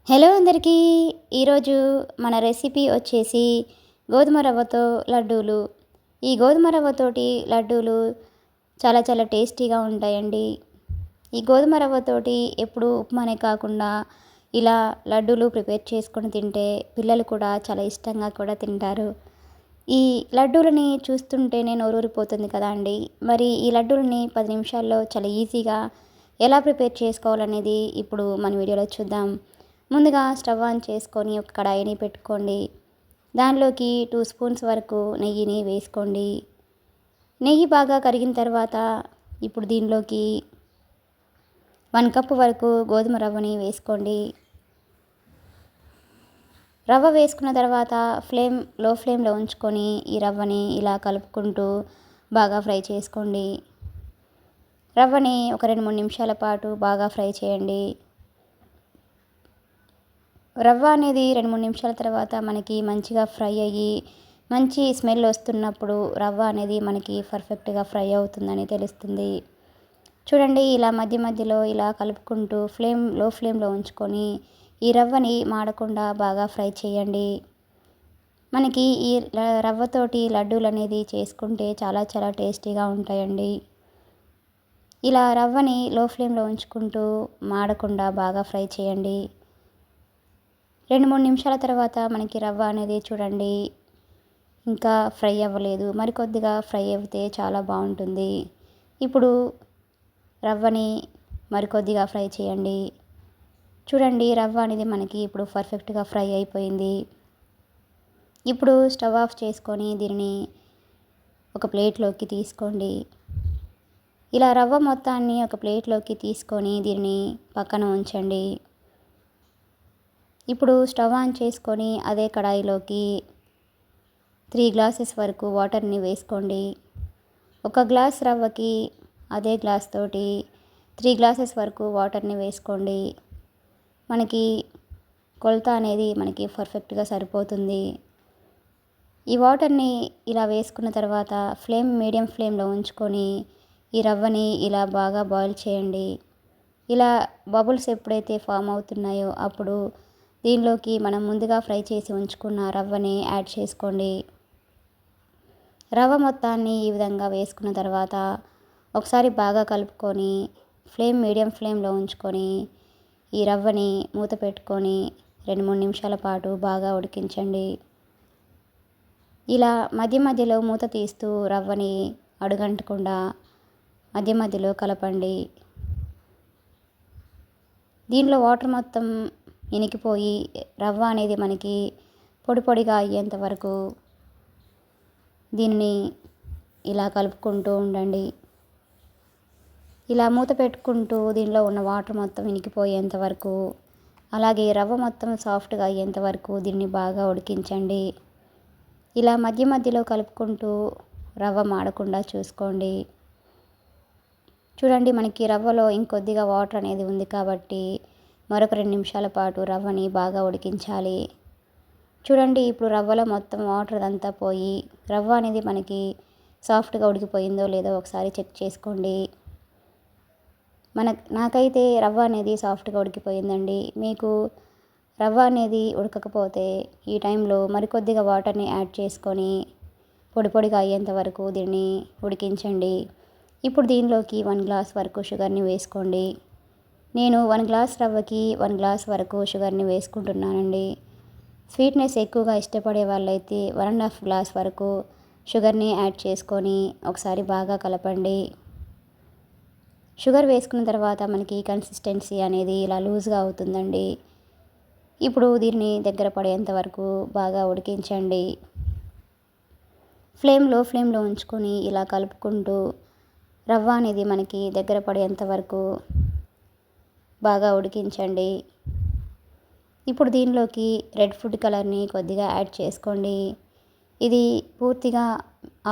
Hello అందరికీ. ఈరోజు మన రెసిపీ వచ్చేసి గోధుమ రవ్వతో లడ్డూలు. ఈ గోధుమ రవ్వతోటి లడ్డూలు చాలా చాలా టేస్టీగా ఉంటాయండి. ఈ గోధుమ రవ్వతోటి ఎప్పుడు ఉప్మానే కాకుండా ఇలా లడ్డూలు ప్రిపేర్ చేసుకొని తింటే పిల్లలు కూడా చాలా ఇష్టంగా కూడా తింటారు. ఈ లడ్డూలని చూస్తుంటేనే నోరూరిపోతుంది కదా అండి. మరి ఈ లడ్డూలని 10 నిమిషాల్లో చాలా ఈజీగా ఎలా ప్రిపేర్ చేసుకోవాలనేది ఇప్పుడు మన వీడియోలో చూద్దాం. ముందుగా స్టవ్ ఆన్ చేసుకొని ఒక కడాయిని పెట్టుకోండి. దానిలోకి 2 స్పూన్స్ వరకు నెయ్యిని వేసుకోండి. నెయ్యి బాగా కరిగిన తర్వాత ఇప్పుడు దీనిలోకి 1 కప్పు వరకు గోధుమ రవ్వని వేసుకోండి. రవ్వ వేసుకున్న తర్వాత లో ఫ్లేమ్లో ఉంచుకొని ఈ రవ్వని ఇలా కలుపుకుంటూ బాగా ఫ్రై చేసుకోండి. రవ్వని ఒక 2-3 నిమిషాల పాటు బాగా ఫ్రై చేయండి. రవ్వ అనేది 2-3 నిమిషాల తర్వాత మనకి మంచిగా ఫ్రై అయ్యి మంచి స్మెల్ వస్తున్నప్పుడు రవ్వ అనేది మనకి పర్ఫెక్ట్గా ఫ్రై అవుతుందని తెలుస్తుంది. చూడండి, ఇలా మధ్య మధ్యలో ఇలా కలుపుకుంటూ లో ఫ్లేమ్లో ఉంచుకొని ఈ రవ్వని మాడకుండా బాగా ఫ్రై చేయండి. మనకి ఈ రవ్వతోటి లడ్డూలు అనేది చేసుకుంటే చాలా చాలా టేస్టీగా ఉంటాయండి. ఇలా రవ్వని లో ఫ్లేమ్లో ఉంచుకుంటూ మాడకుండా బాగా ఫ్రై చేయండి. 2-3 నిమిషాల తర్వాత మనకి రవ్వ అనేది చూడండి ఇంకా ఫ్రై అవ్వలేదు, మరికొద్దిగా ఫ్రై అయితే చాలా బాగుంటుంది. ఇప్పుడు రవ్వని మరికొద్దిగా ఫ్రై చేయండి. చూడండి, రవ్వ అనేది మనకి ఇప్పుడు పర్ఫెక్ట్గా ఫ్రై అయిపోయింది. ఇప్పుడు స్టవ్ ఆఫ్ చేసుకొని దీనిని ఒక ప్లేట్లోకి తీసుకోండి. ఇలా రవ్వ మొత్తాన్ని ఒక ప్లేట్లోకి తీసుకొని దీనిని పక్కన ఉంచండి. ఇప్పుడు స్టవ్ ఆన్ చేసుకొని అదే కడాయిలోకి 3 గ్లాసెస్ వరకు వాటర్ని వేసుకోండి. 1 గ్లాస్ రవ్వకి అదే గ్లాస్ తోటి 3 గ్లాసెస్ వరకు వాటర్ని వేసుకోండి. మనకి కొలత అనేది మనకి పర్ఫెక్ట్గా సరిపోతుంది. ఈ వాటర్ని ఇలా వేసుకున్న తర్వాత మీడియం ఫ్లేమ్లో ఉంచుకొని ఈ రవ్వని ఇలా బాగా బాయిల్ చేయండి. ఇలా బబుల్స్ ఎప్పుడైతే ఫామ్ అవుతున్నాయో అప్పుడు దీనిలోకి మనం ముందుగా ఫ్రై చేసి ఉంచుకున్న రవ్వని యాడ్ చేసుకోండి. రవ్వ మొత్తాన్ని ఈ విధంగా వేసుకున్న తర్వాత ఒకసారి బాగా కలుపుకొని మీడియం ఫ్లేమ్లో ఉంచుకొని ఈ రవ్వని మూత పెట్టుకొని 2-3 నిమిషాల పాటు బాగా ఉడికించండి. ఇలా మధ్య మధ్యలో మూత తీస్తూ రవ్వని అడుగంటకుండా మధ్య మధ్యలో కలపండి. దీనిలో వాటర్ మొత్తం ఇనికిపోయి రవ్వ అనేది మనకి పొడి పొడిగా అయ్యేంత వరకు దీనిని ఇలా కలుపుకుంటూ ఉండండి. ఇలా మూత పెట్టుకుంటూ దీనిలో ఉన్న వాటర్ మొత్తం ఇనికిపోయేంత వరకు, అలాగే రవ్వ మొత్తం సాఫ్ట్గా అయ్యేంత వరకు దీన్ని బాగా ఉడికించండి. ఇలా మధ్య మధ్యలో కలుపుకుంటూ రవ్వ మాడకుండా చూసుకోండి. చూడండి, మనకి రవ్వలో ఇంకొద్దిగా వాటర్ అనేది ఉంది కాబట్టి మరొక 2 నిమిషాల పాటు రవ్వని బాగా ఉడికించాలి. చూడండి, ఇప్పుడు రవ్వలో మొత్తం వాటర్ అంతా పోయి రవ్వ అనేది మనకి సాఫ్ట్గా ఉడికిపోయిందో లేదో ఒకసారి చెక్ చేసుకోండి. నాకైతే రవ్వ అనేది సాఫ్ట్గా ఉడికిపోయిందండి. మీకు రవ్వ అనేది ఉడకకపోతే ఈ టైంలో మరికొద్దిగా వాటర్ని యాడ్ చేసుకొని పొడి పొడిగా అయ్యేంత వరకు దీన్ని ఉడికించండి. ఇప్పుడు దీనిలోకి 1 గ్లాస్ వరకు షుగర్ని వేసుకోండి. నేను 1 గ్లాస్ రవ్వకి 1 గ్లాస్ వరకు షుగర్ని వేసుకుంటున్నానండి. స్వీట్నెస్ ఎక్కువగా ఇష్టపడే వాళ్ళైతే 1.5 గ్లాస్ వరకు షుగర్ని యాడ్ చేసుకొని ఒకసారి బాగా కలపండి. షుగర్ వేసుకున్న తర్వాత మనకి కన్సిస్టెన్సీ అనేది ఇలా లూజ్గా అవుతుందండి. ఇప్పుడు దీన్ని దగ్గర పడేంత వరకు బాగా ఉడికించండి. లో ఫ్లేమ్లో ఉంచుకొని ఇలా కలుపుకుంటూ రవ్వ అనేది మనకి దగ్గర పడేంత వరకు బాగా ఉడికించండి. ఇప్పుడు దీనిలోకి రెడ్ ఫుడ్ కలర్ని కొద్దిగా యాడ్ చేసుకోండి. ఇది పూర్తిగా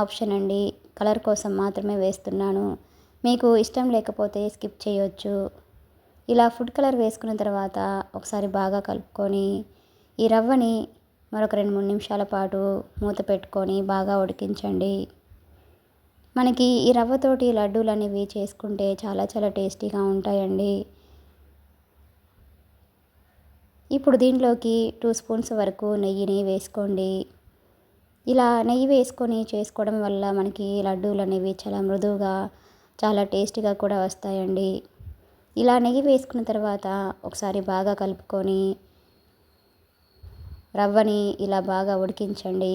ఆప్షన్ అండి, కలర్ కోసం మాత్రమే వేస్తున్నాను. మీకు ఇష్టం లేకపోతే స్కిప్ చేయొచ్చు. ఇలా ఫుడ్ కలర్ వేసుకున్న తర్వాత ఒకసారి బాగా కలుపుకొని ఈ రవ్వని మరొక 2-3 నిమిషాల పాటు మూత పెట్టుకొని బాగా ఉడికించండి. మనకి ఈ రవ్వతోటి లడ్డూలు అనేవి చేసుకుంటే చాలా చాలా టేస్టీగా ఉంటాయండి. ఇప్పుడు దీంట్లోకి 2 స్పూన్స్ వరకు నెయ్యిని వేసుకోండి. ఇలా నెయ్యి వేసుకొని చేసుకోవడం వల్ల మనకి లడ్డూలు అనేవి చాలా మృదువుగా చాలా టేస్టీగా కూడా వస్తాయండి. ఇలా నెయ్యి వేసుకున్న తర్వాత ఒకసారి బాగా కలుపుకొని రవ్వని ఇలా బాగా ఉడికించండి.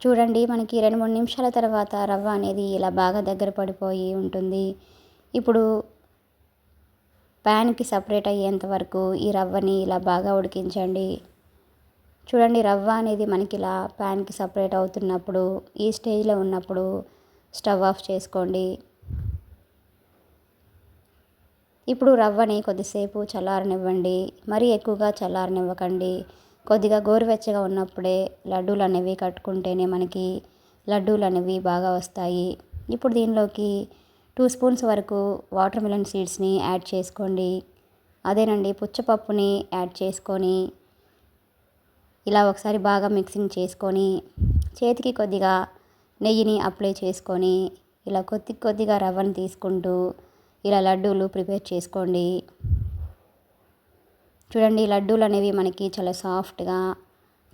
చూడండి మనకి 2, 3 నిమిషాల తర్వాత రవ్వ అనేది ఇలా బాగా దగ్గర పడిపోయి ఉంటుంది. ఇప్పుడు ప్యాన్‌కి సపరేట్ అయ్యేంత వరకు ఈ రవ్వని ఇలా బాగా ఉడికించండి. చూడండి రవ్వ అనేది మనకి ఇలా ప్యాన్‌కి సపరేట్ అవుతున్నప్పుడు ఈ స్టేజ్‌లో ఉన్నప్పుడు స్టవ్ ఆఫ్ చేసుకోండి. ఇప్పుడు రవ్వని కొద్దిసేపు చల్లారనివ్వండి. మరీ ఎక్కువగా చల్లారనివ్వకండి. కొద్దిగా గోరువెచ్చగా ఉన్నప్పుడే లడ్డూలు అనేవి కట్టుకుంటేనే మనకి లడ్డూలు అనేవి బాగా వస్తాయి. ఇప్పుడు దీనిలోకి 2 స్పూన్స్ వరకు వాటర్ మిలన్ సీడ్స్ని యాడ్ చేసుకోండి. అదేనండి పుచ్చపప్పుని యాడ్ చేసుకొని ఇలా ఒకసారి బాగా మిక్సింగ్ చేసుకొని చేతికి కొద్దిగా నెయ్యిని అప్లై చేసుకొని ఇలా కొద్దిగా రవ్వను తీసుకుంటూ ఇలా లడ్డూలు ప్రిపేర్ చేసుకోండి. చూడండి లడ్డూలు అనేవి మనకి చాలా సాఫ్ట్గా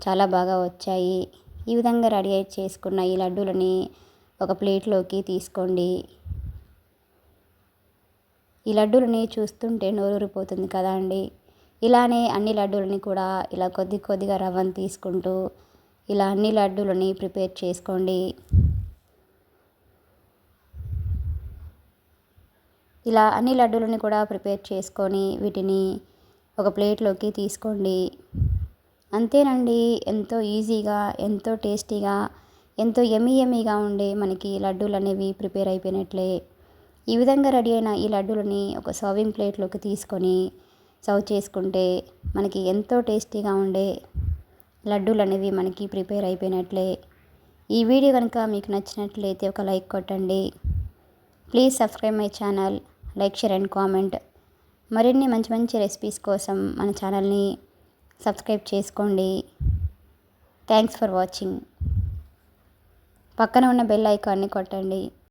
చాలా బాగా వచ్చాయి. ఈ విధంగా రెడీ చేసుకున్న ఈ లడ్డూలని ఒక ప్లేట్లోకి తీసుకోండి. ఈ లడ్డూలని చూస్తుంటే నోరూరిపోతుంది కదా అండి. ఇలానే అన్ని లడ్డూలని కూడా ఇలా కొద్దిగా రవ్వను తీసుకుంటూ ఇలా అన్ని లడ్డూలని ప్రిపేర్ చేసుకోండి. ఇలా అన్ని లడ్డూలని కూడా ప్రిపేర్ చేసుకొని వీటిని ఒక ప్లేట్లోకి తీసుకోండి. అంతేనండి, ఎంతో ఈజీగా ఎంతో టేస్టీగా ఎంతో యమ్మీగా ఉండే మనకి లడ్డూలు అనేవి ప్రిపేర్ అయిపోయినట్లే. ఈ విధంగా రెడీ అయిన ఈ లడ్డూలని ఒక సర్వింగ్ ప్లేట్లోకి తీసుకొని సర్వ్ చేసుకుంటే మనకి ఎంతో టేస్టీగా ఉండే లడ్డూలు అనేవి మనకి ప్రిపేర్ అయిపోయినట్లే. ఈ వీడియో కనుక మీకు నచ్చినట్లయితే ఒక లైక్ కొట్టండి. Please subscribe my channel, like, share and comment. మరిన్ని మంచి రెసిపీస్ కోసం మన ఛానల్ని సబ్స్క్రైబ్ చేసుకోండి. Thanks for watching. పక్కన ఉన్న బెల్ ఐకాన్ని కొట్టండి.